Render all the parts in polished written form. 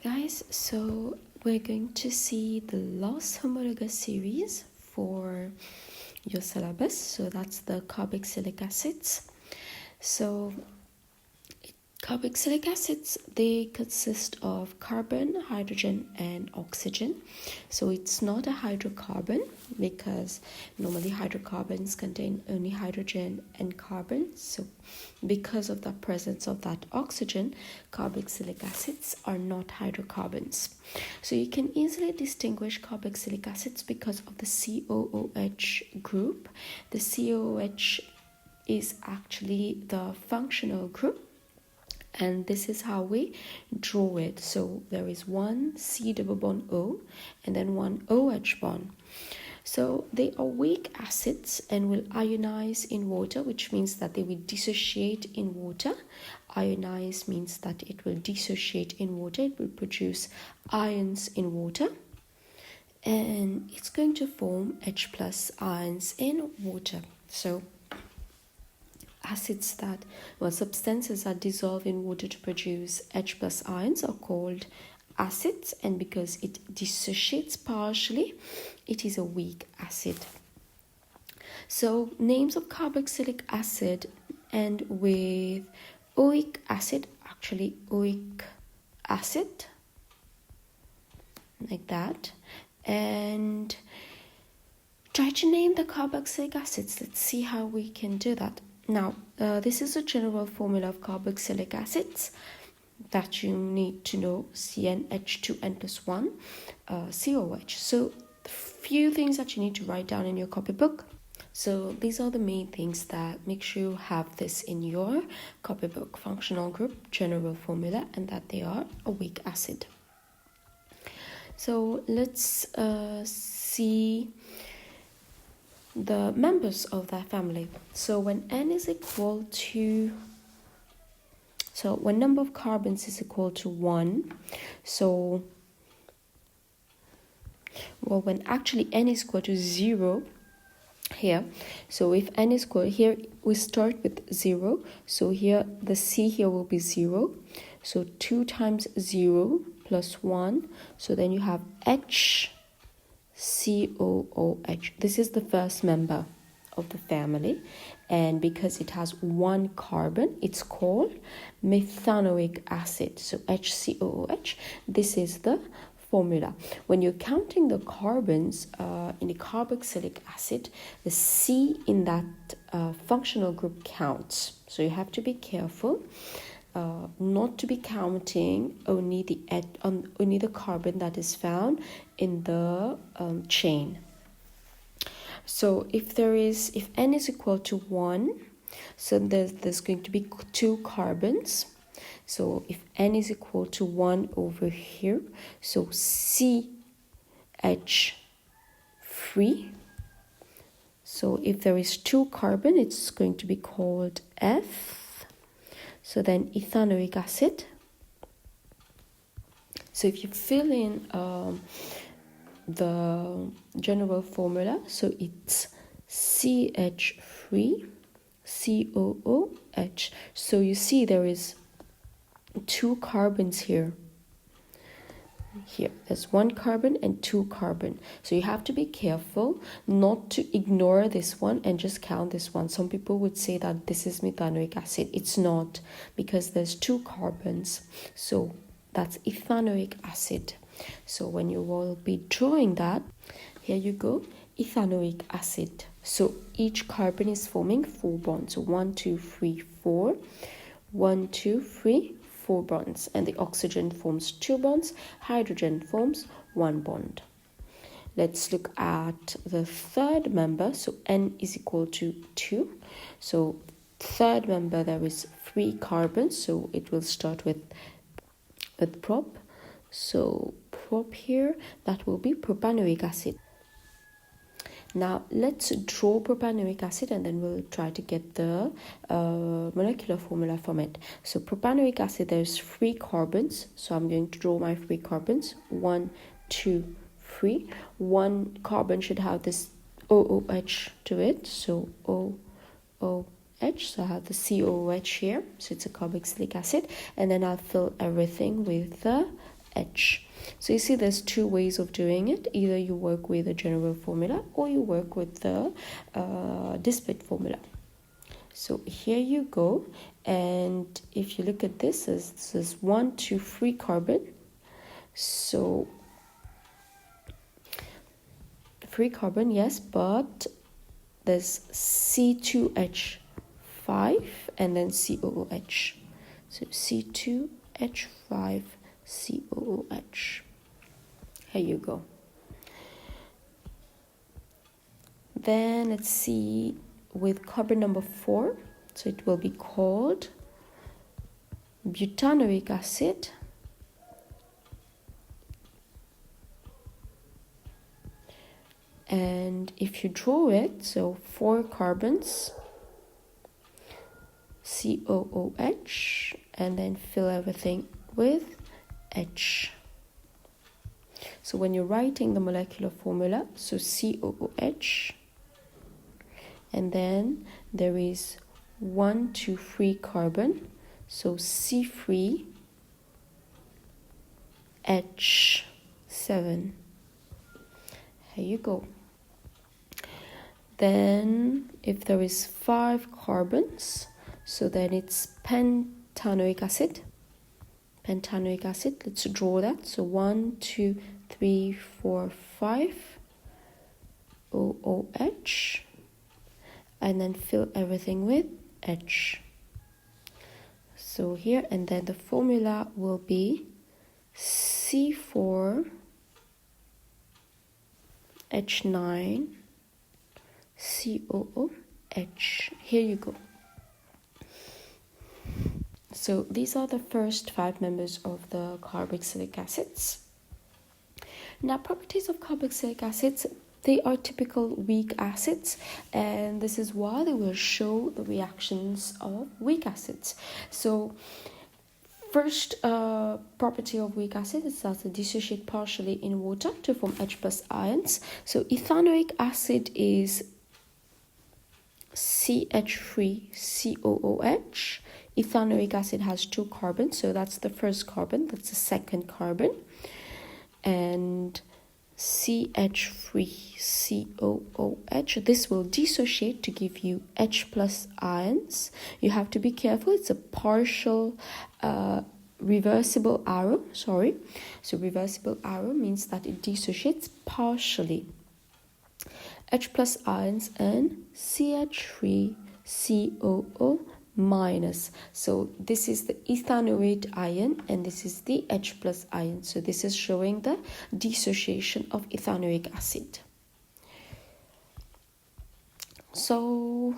Guys, so we're going to see the last homologous series for your syllabus. So that's the carboxylic acids. So carboxylic acids, they consist of carbon, hydrogen, and oxygen. So it's not a hydrocarbon because normally hydrocarbons contain only hydrogen and carbon. So because of the presence of that oxygen, carboxylic acids are not hydrocarbons. So you can easily distinguish carboxylic acids because of the COOH group. The COOH is actually the functional group, and this is how we draw it. So there is one C double bond O and then one OH bond. So they are weak acids and will ionize in water, which means that they will dissociate in water. Ionize means that it will dissociate in water. It will produce ions in water, and it's going to form H plus ions in water. So acids substances that dissolve in water to produce H plus ions are called acids, and because it dissociates partially, it is a weak acid. So names of carboxylic acid end with oic acid, actually oic acid, like that. And try to name the carboxylic acids. Let's see how we can do that. Now, this is a general formula of carboxylic acids that you need to know: CnH2n plus 1 COH. So the few things that you need to write down in your copybook. So these are the main things that make sure you have this in your copybook: functional group, general formula, and that they are a weak acid. So let's see the members of that family. So when n is equal to, so when number of carbons is equal to 1, so, well, when actually n is equal to 0 here, so if n is equal, here we start with 0, so here the C here will be 0, so 2 times 0 plus 1, so then you have H COOH. This is the first member of the family, and because it has one carbon, it's called methanoic acid. So HCOOH. This is the formula. When you're counting the carbons in a carboxylic acid, the C in that functional group counts. So you have to be careful not to be counting only the carbon that is found in the chain. So if n is equal to 1, so there's going to be 2 carbons. So if n is equal to 1 over here, so CH3. So if there is 2 carbon, it's going to be called F. So then ethanoic acid. So if you fill in the general formula, so it's CH3 COOH. So you see there is 2 carbons here. Here there's 1 carbon and 2 carbon, so you have to be careful not to ignore this one and just count this one. Some people would say that this is methanoic acid. It's not, because there's 2 carbons, so that's ethanoic acid. So when you will be drawing that, here you go, ethanoic acid. So each carbon is forming 4 bonds, so 1 2 3 4, 1 2 3 4 bonds, and the oxygen forms 2 bonds, hydrogen forms 1 bond. Let's look at the third member. So n is equal to 2. So third member, there is 3 carbons, so it will start with prop. So prop here, that will be propanoic acid. Now let's draw propanoic acid, and then we'll try to get the molecular formula from it. So propanoic acid, there's 3 carbons, so I'm going to draw my 3 carbons. 1 2 3. 1 carbon should have this OOH to it, so OOH, so I have the COOH here, so it's a carboxylic acid, and then I'll fill everything with the H. So you see there's two ways of doing it. Either you work with a general formula or you work with the displaced formula. So here you go, and if you look at this, this is 1, 2, 3 carbon. So 3 carbon, yes, but there's C2H5 and then COOH. So C2H5 COOH. Here you go. Then let's see with carbon number 4. So it will be called Butanoic acid. And if you draw it, so 4 carbons, COOH, and then fill everything with H. So when you're writing the molecular formula, so COOH, and then there is 1, 2, 3 carbon, so C3H7. Here you go. Then if there is 5 carbons, so then it's pentanoic acid. Pentanoic acid, let's draw that. So 1, 2, 3, 4, 5 OOH, and then fill everything with H. So here, and then the formula will be C4H9 COOH. Here you go. So these are the first 5 members of the carboxylic acids. Now, properties of carboxylic acids, they are typical weak acids, and this is why they will show the reactions of weak acids. So first property of weak acid is that they dissociate partially in water to form H plus ions. So ethanoic acid is CH3COOH. Ethanoic acid has 2 carbons, so that's the first carbon, that's the second carbon. And CH3COOH, this will dissociate to give you H plus ions. You have to be careful, it's a partial reversible arrow, So reversible arrow means that it dissociates partially. H plus ions and CH3COO minus. So this is the ethanoate ion and this is the H plus ion. So this is showing the dissociation of ethanoic acid. So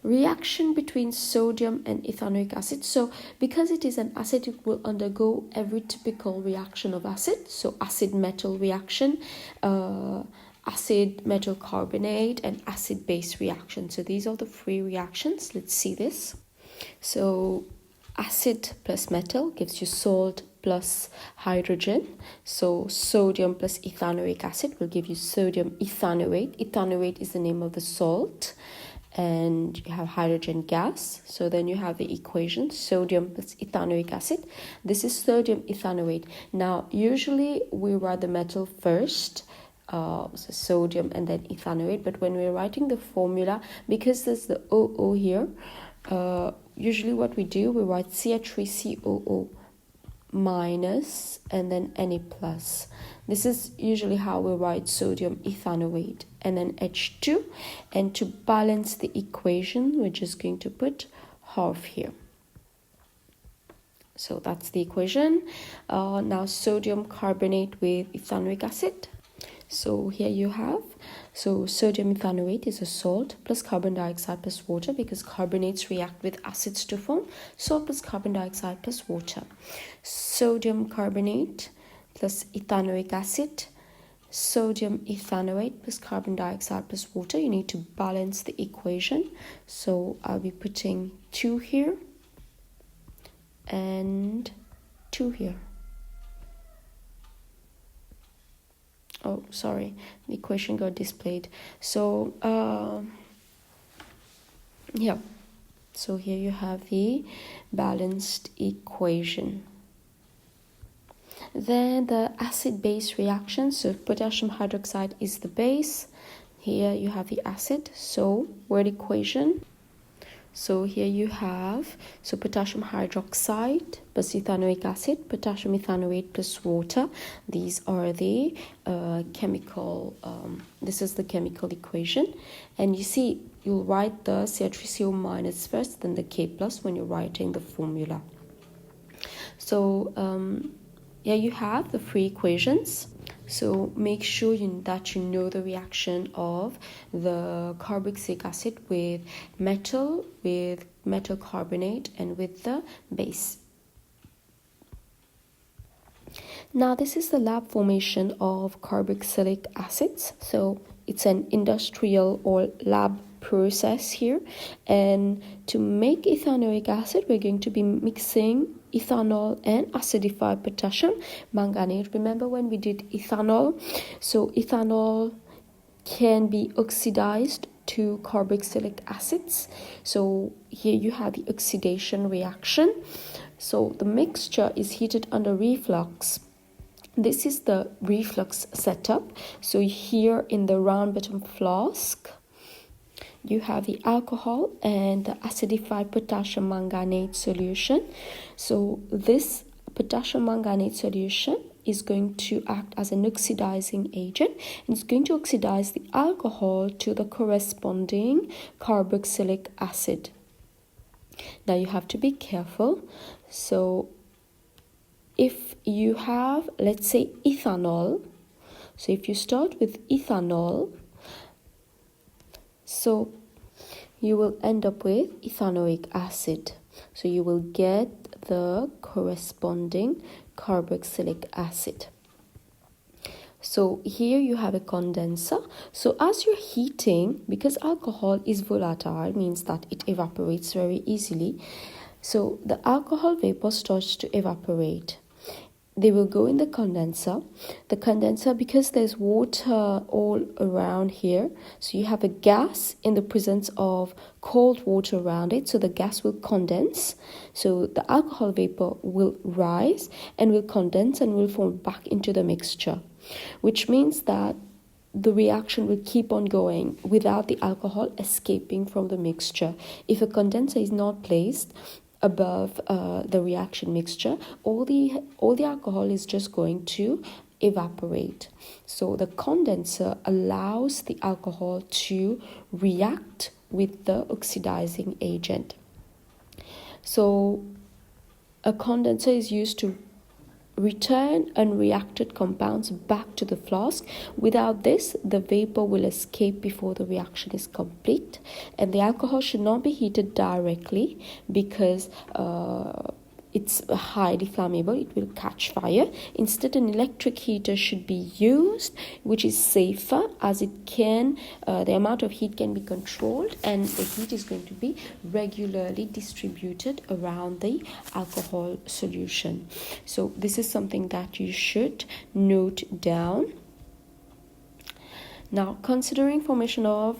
reaction between sodium and ethanoic acid. So because it is an acid, it will undergo every typical reaction of acid. So acid metal reaction, acid metal carbonate, and acid base reaction. So these are the 3 reactions. Let's see this. So acid plus metal gives you salt plus hydrogen. So sodium plus ethanoic acid will give you sodium ethanoate. Ethanoate is the name of the salt. And you have hydrogen gas. So then you have the equation sodium plus ethanoic acid. This is sodium ethanoate. Now usually we write the metal first, so sodium and then ethanoate, but when we're writing the formula, because there's the OO here, usually what we do, we write CH3COO minus and then Na plus. This is usually how we write sodium ethanoate, and then H2, and to balance the equation we're just going to put half here. So that's the equation. Now sodium carbonate with ethanoic acid. So here you have, so sodium ethanoate is a salt plus carbon dioxide plus water, because carbonates react with acids to form salt plus carbon dioxide plus water. Sodium carbonate plus ethanoic acid, sodium ethanoate plus carbon dioxide plus water. You need to balance the equation. So I'll be putting 2 here and 2 here. Oh, sorry, the equation got displayed. So, yeah. So here you have the balanced equation. Then the acid-base reaction, so potassium hydroxide is the base. Here you have the acid, so word equation. So here you have, so potassium hydroxide plus ethanoic acid, potassium ethanoate plus water. These are the this is the chemical equation. And you see, you'll write the CH3CO minus first, then the K plus when you're writing the formula. So here you have the three equations. So make sure that you know the reaction of the carboxylic acid with metal carbonate, and with the base. Now this is the lab formation of carboxylic acids. So it's an industrial or lab process here. And to make ethanoic acid, we're going to be mixing ethanol and acidified potassium manganate. Remember when we did ethanol? So ethanol can be oxidized to carboxylic acids. So here you have the oxidation reaction. So the mixture is heated under reflux. This is the reflux setup. So here in the round bottom flask, you have the alcohol and the acidified potassium manganate solution. So this potassium manganate solution is going to act as an oxidizing agent, and it's going to oxidize the alcohol to the corresponding carboxylic acid. Now you have to be careful. So if you have, let's say, ethanol, so if you start with ethanol, so you will end up with ethanoic acid. So you will get the corresponding carboxylic acid. So here you have a condenser. So as you're heating, because alcohol is volatile, means that it evaporates very easily. So the alcohol vapor starts to evaporate. They will go in the condenser. The condenser, because there's water all around here, so you have a gas in the presence of cold water around it, so the gas will condense. So the alcohol vapor will rise and will condense and will form back into the mixture, which means that the reaction will keep on going without the alcohol escaping from the mixture. If a condenser is not placed above the reaction mixture, all the alcohol is just going to evaporate. So the condenser allows the alcohol to react with the oxidizing agent. So a condenser is used to return unreacted compounds back to the flask. Without this, the vapor will escape before the reaction is complete, and the alcohol should not be heated directly because it's highly flammable. It will catch fire. Instead, an electric heater should be used, which is safer, as it can the amount of heat can be controlled, and the heat is going to be regularly distributed around the alcohol solution. So this is something that you should note down. Now, considering formation of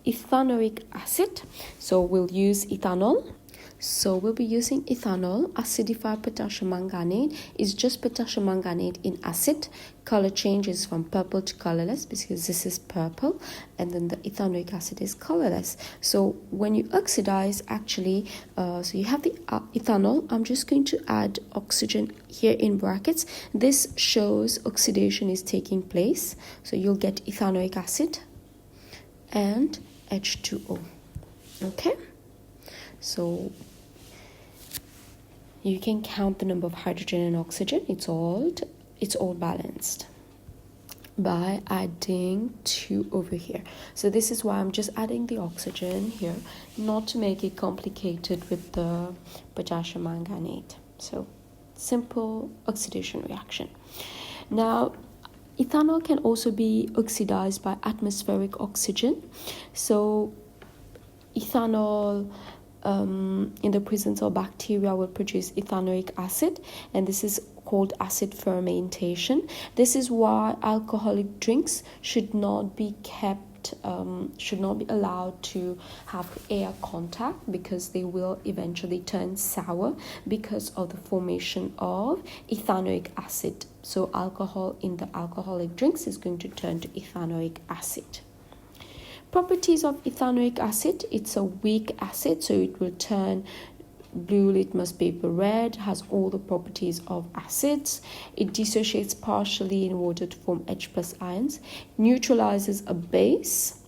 ethanoic acid, so we'll use ethanol. So we'll be using ethanol. Acidified potassium manganate is just potassium manganate in acid. Color changes from purple to colorless because this is purple, and then the ethanoic acid is colorless. So when you oxidize, actually, so you have the ethanol. I'm just going to add oxygen here in brackets. This shows oxidation is taking place. So you'll get ethanoic acid and H2O. Okay? So you can count the number of hydrogen and oxygen. It's all balanced by adding 2 over here. So this is why I'm just adding the oxygen here, not to make it complicated with the potassium manganate. So simple oxidation reaction. Now, ethanol can also be oxidized by atmospheric oxygen. So ethanol in the presence of bacteria will produce ethanoic acid, and this is called acid fermentation. This is why alcoholic drinks should not be kept should not be allowed to have air contact, because they will eventually turn sour because of the formation of ethanoic acid. So alcohol in the alcoholic drinks is going to turn to ethanoic acid. Properties of ethanoic acid: it's a weak acid, so it will turn blue litmus paper red, has all the properties of acids. It dissociates partially in water to form H+ ions, neutralizes a base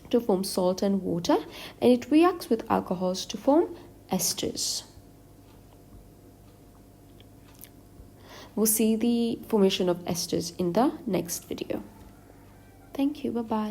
to form salt and water, and it reacts with alcohols to form esters. We'll see the formation of esters in the next video. Thank you. Bye-bye.